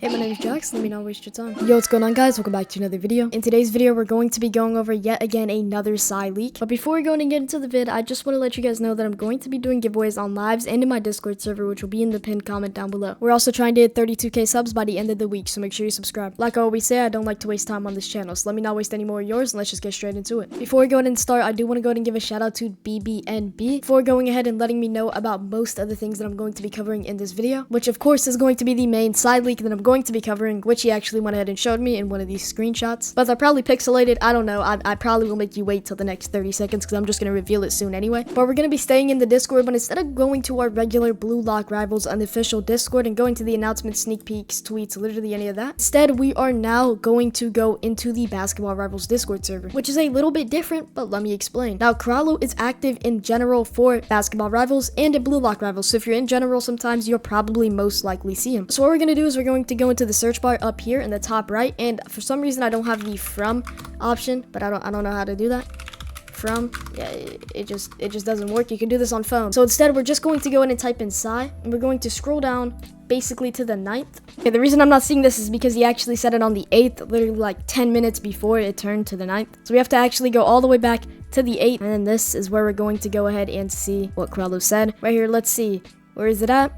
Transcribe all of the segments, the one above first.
Hey, my name is Jax. Let me not waste your time. Yo, what's going on, guys? Welcome back to another video. In today's video, we're going to be going over yet again another Psy leak. But before we go and get into the vid, I just want to let you guys know that I'm going to be doing giveaways on lives and in my Discord server, which will be in the pinned comment down below. We're also trying to hit 32k subs by the end of the week, so make sure you subscribe. Like I always say, I don't like to waste time on this channel, so let me not waste any more of yours, and let's just get straight into it. Before we go ahead and start, I do want to go ahead and give a shout out to BBNB for going ahead and letting me know about most of the things that I'm going to be covering in this video, which of course is going to be the main Psy leak that I'm going to be covering, which he actually went ahead and showed me in one of these screenshots. But they're probably pixelated. I don't know. I probably will make you wait till the next 30 seconds because I'm just going to reveal it soon anyway. But we're going to be staying in the Discord, but instead of going to our regular Blue Lock Rivals unofficial Discord and going to the announcements, sneak peeks, tweets, literally any of that, instead we are now going to go into the Basketball Rivals Discord server, which is a little bit different, but let me explain. Now, Krallo is active in general for Basketball Rivals and in Blue Lock Rivals, so if you're in general, sometimes you'll probably most likely see him. So what we're going to do is we're going to go into the search bar up here in the top right, and for some reason I don't have the from option, but I don't know how to do that. From, yeah, it just doesn't work. You can do this on phone. So instead we're just going to go in and type in Psy, and we're going to scroll down basically to the 9th. Okay, the reason I'm not seeing this is because he actually said it on the 8th, literally like 10 minutes before it turned to the 9th. So we have to actually go all the way back to the 8th, and then this is where we're going to go ahead and see what Krallo said. Right here, let's see. Where is it at?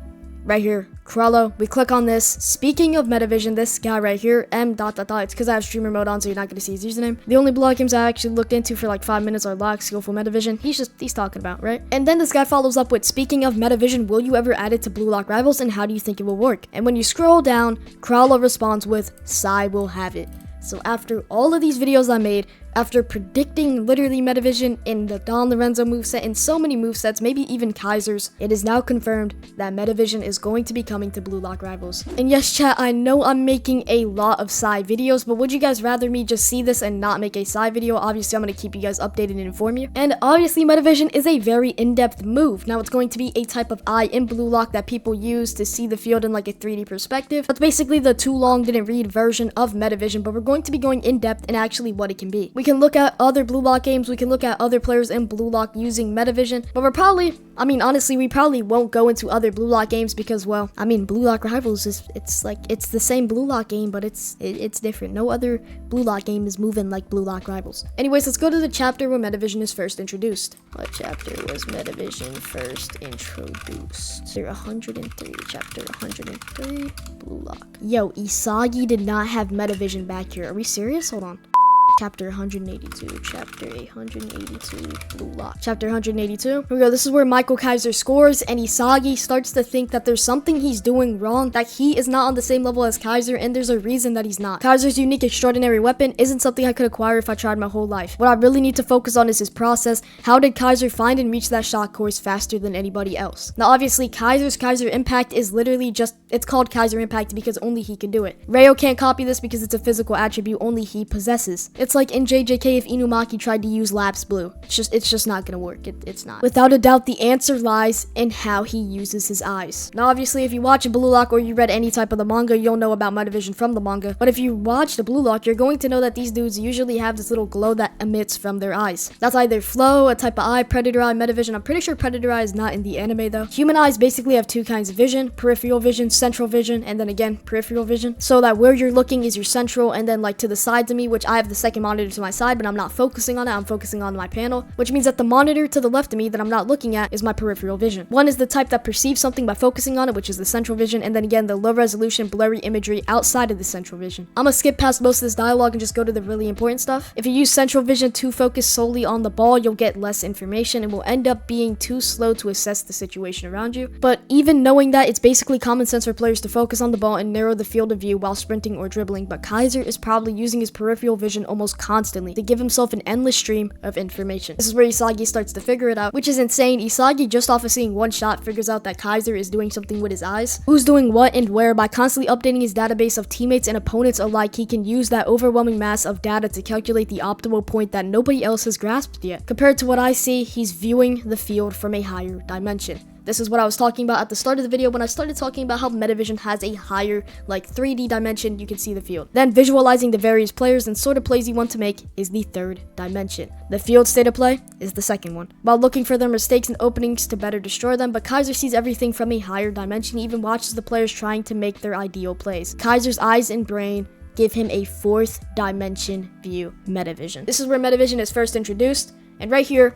Right here, Krallo. We click on this. Speaking of Metavision, this guy right here, It's because I have streamer mode on, so you're not going to see his username. The only blog games I actually looked into for like 5 minutes are Lock, Skillful, Metavision. He's talking about, right? And then this guy follows up with, speaking of Metavision, will you ever add it to Blue Lock Rivals, and how do you think it will work? And when you scroll down, Krallo responds with, Psy will have it. So after all of these videos I made, after predicting literally Metavision in the Don Lorenzo moveset and so many movesets, maybe even Kaiser's, it is now confirmed that Metavision is going to be coming to Blue Lock Rivals. And yes, chat, I know I'm making a lot of Psy videos, but would you guys rather me just see this and not make a Psy video? Obviously, I'm going to keep you guys updated and inform you. And obviously, Metavision is a very in-depth move. Now, it's going to be a type of eye in Blue Lock that people use to see the field in like a 3D perspective. That's basically the too long didn't read version of Metavision, but we're going to be going in-depth in actually what it can be. We can look at other Blue Lock games, we can look at other players in Blue Lock using Metavision, but we're probably, honestly, we probably won't go into other Blue Lock games because, well, Blue Lock Rivals is, it's the same Blue Lock game, but it's different. No other Blue Lock game is moving like Blue Lock Rivals. Anyways, let's go to the chapter where Metavision is first introduced. What chapter was Metavision first introduced? Chapter 103, chapter 103, Blue Lock. Yo, Isagi did not have Metavision back here. Are we serious? Hold on. Chapter 182, chapter 182, Blue Lock. Chapter 182. Here we go. This is where Michael Kaiser scores, and Isagi starts to think that there's something he's doing wrong, that he is not on the same level as Kaiser, and there's a reason that he's not. Kaiser's unique extraordinary weapon isn't something I could acquire if I tried my whole life. What I really need to focus on is his process. How did Kaiser find and reach that shot course faster than anybody else? Now, obviously, Kaiser's Kaiser Impact is literally just, it's called Kaiser Impact because only he can do it. Rayo can't copy this because it's a physical attribute only he possesses. It's like in JJK if Inumaki tried to use Lapse Blue. It's just not gonna work. It's not. Without a doubt, the answer lies in how he uses his eyes. Now, obviously, if you watch a Blue Lock or you read any type of the manga, you'll know about Metavision from the manga. But if you watch the Blue Lock, you're going to know that these dudes usually have this little glow that emits from their eyes. That's either flow, a type of eye, predator eye, Metavision. I'm pretty sure predator eye is not in the anime though. Human eyes basically have two kinds of vision: peripheral vision, central vision, and then again peripheral vision. So that where you're looking is your central, and then like to the sides of me, which I have the second monitor to my side, but I'm not focusing on it, I'm focusing on my panel, which means that the monitor to the left of me that I'm not looking at is my peripheral vision. One is the type that perceives something by focusing on it, which is the central vision, and then again the low resolution blurry imagery outside of the central vision. I'm gonna skip past most of this dialogue and just go to the really important stuff. If you use central vision to focus solely on the ball, you'll get less information and will end up being too slow to assess the situation around you. But even knowing that, it's basically common sense for players to focus on the ball and narrow the field of view while sprinting or dribbling, but Kaiser is probably using his peripheral vision almost constantly to give himself an endless stream of information. This is where Isagi starts to figure it out, which is insane. Isagi, just off of seeing one shot, figures out that Kaiser is doing something with his eyes. Who's doing what and where? By constantly updating his database of teammates and opponents alike, he can use that overwhelming mass of data to calculate the optimal point that nobody else has grasped yet. Compared to what I see, he's viewing the field from a higher dimension. This is what I was talking about at the start of the video when I started talking about how Metavision has a higher, like 3D dimension, you can see the field. Then visualizing the various players and sort of plays you want to make is the third dimension. The field state of play is the second one. While looking for their mistakes and openings to better destroy them, but Kaiser sees everything from a higher dimension, he even watches the players trying to make their ideal plays. Kaiser's eyes and brain give him a fourth dimension view, Metavision. This is where Metavision is first introduced, and right here,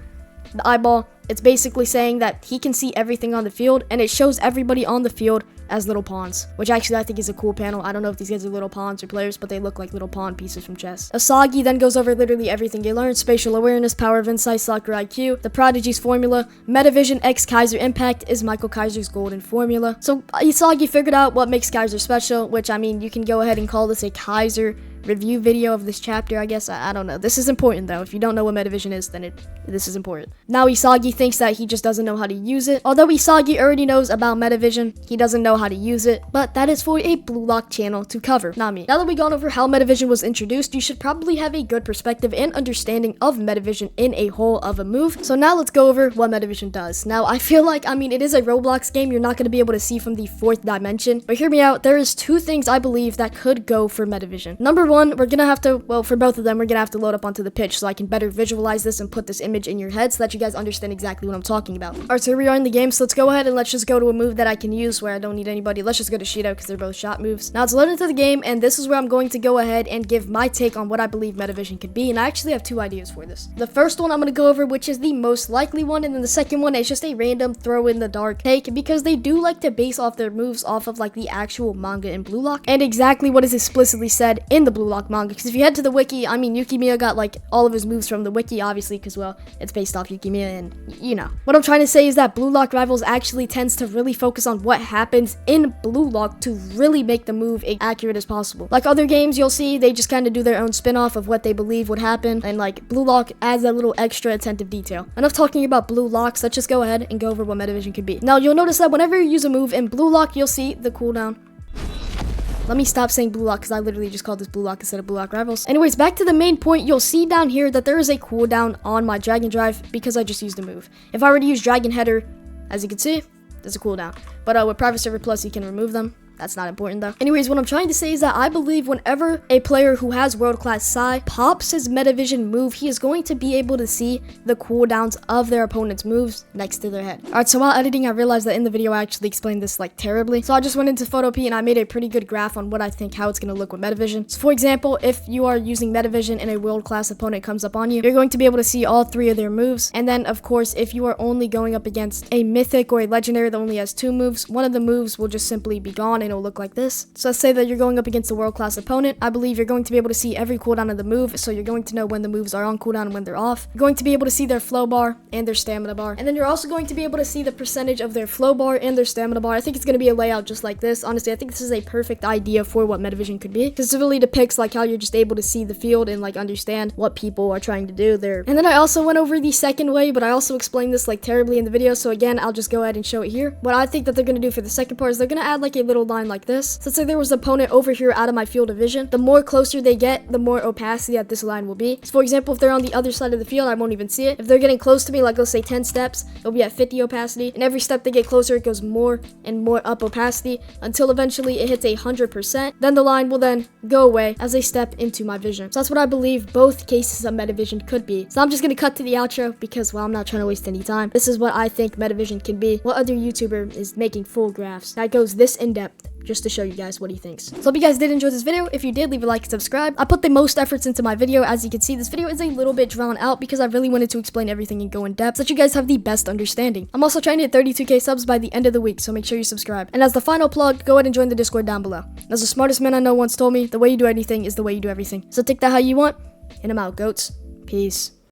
the eyeball, it's basically saying that he can see everything on the field, and it shows everybody on the field as little pawns, which actually I think is a cool panel. I don't know if these guys are little pawns or players, but they look like little pawn pieces from chess. Asagi then goes over literally everything you learned: spatial awareness, power of insight, soccer IQ, the Prodigy's formula. Metavision X Kaiser impact is Michael Kaiser's golden formula. So Asagi figured out what makes Kaiser special, which I mean, you can go ahead and call this a Kaiser review video of this chapter, I guess. I don't know. This is important though. If you don't know what Metavision is, then this is important. Now Isagi thinks that he just doesn't know how to use it. Although Isagi already knows about Metavision, he doesn't know how to use it, but that is for a Blue Lock channel to cover, not me. Now that we've gone over how Metavision was introduced, you should probably have a good perspective and understanding of Metavision in a whole of a move. So now let's go over what Metavision does. Now I feel like, I mean, it is a Roblox game. You're not going to be able to see from the fourth dimension, but hear me out. There is two things I believe that could go for Metavision. Number one, we're gonna have to, well, for both of them, we're gonna have to load up onto the pitch so I can better visualize this and put this image in your head so that you guys understand exactly what I'm talking about. Alright, so here we are in the game, so let's go ahead and let's just go to a move that I can use where I don't need anybody. Let's just go to Shido because they're both shot moves. Now it's loaded into the game, and this is where I'm going to go ahead and give my take on what I believe Metavision could be, and I actually have two ideas for this. The first one I'm gonna go over, which is the most likely one, and then the second one is just a random throw in the dark take, because they do like to base off their moves off of like the actual manga in Blue Lock, and exactly what is explicitly said in the Blue Lock manga. Because if you head to the wiki, I mean, Yukimiya got like all of his moves from the wiki, obviously, because well, it's based off Yukimiya, and you know. What I'm trying to say is that Blue Lock Rivals actually tends to really focus on what happens in Blue Lock to really make the move as accurate as possible. Like other games, you'll see they just kind of do their own spin-off of what they believe would happen, and like Blue Lock adds that little extra attentive detail. Enough talking about Blue Locks, let's just go ahead and go over what Metavision could be. Now you'll notice that whenever you use a move in Blue Lock, you'll see the cooldown. Let me stop saying Blue Lock because I literally just called this Blue Lock instead of Blue Lock Rivals. Anyways, back to the main point, you'll see down here that there is a cooldown on my Dragon Drive because I just used a move. If I were to use Dragon Header, as you can see, there's a cooldown. But with Private Server Plus, you can remove them. That's not important though. Anyways, what I'm trying to say is that I believe whenever a player who has world-class Sai pops his Metavision move, he is going to be able to see the cooldowns of their opponent's moves next to their head. Alright, so while editing, I realized that in the video I actually explained this like terribly. So I just went into Photopea and I made a pretty good graph on what I think how it's going to look with Metavision. So for example, if you are using Metavision and a world-class opponent comes up on you, you're going to be able to see all three of their moves. And then of course, if you are only going up against a mythic or a legendary that only has two moves, one of the moves will just simply be gone and it'll look like this. So let's say that you're going up against a world-class opponent. I believe you're going to be able to see every cooldown of the move, so you're going to know when the moves are on cooldown and when they're off. You're going to be able to see their flow bar and their stamina bar, and then you're also going to be able to see the percentage of their flow bar and their stamina bar. I think it's going to be a layout just like this. Honestly, I think this is a perfect idea for what Metavision could be, because it really depicts like how you're just able to see the field and like understand what people are trying to do there. And then I also went over the second way, but I also explained this like terribly in the video, so again, I'll just go ahead and show it here. What I think that they're going to do for the second part is they're going to add like a little line like this. So let's say there was an opponent over here out of my field of vision. The more closer they get, the more opacity that this line will be. So for example, if they're on the other side of the field, I won't even see it. If they're getting close to me, like let's say 10 steps, it'll be at 50 opacity. And every step they get closer, it goes more and more up opacity until eventually it hits 100%. Then the line will then go away as they step into my vision. So that's what I believe both cases of Metavision could be. So I'm just going to cut to the outro because, well, I'm not trying to waste any time. This is what I think Metavision can be. What other YouTuber is making full graphs that goes this in depth? Just to show you guys what he thinks. So hope you guys did enjoy this video. If you did, leave a like and subscribe. I put the most efforts into my video. As you can see, this video is a little bit drawn out because I really wanted to explain everything and go in depth so that you guys have the best understanding. I'm also trying to hit 32k subs by the end of the week, so make sure you subscribe. And as the final plug, go ahead and join the Discord down below. As the smartest man I know once told me, the way you do anything is the way you do everything. So take that how you want, and I'm out, goats. Peace.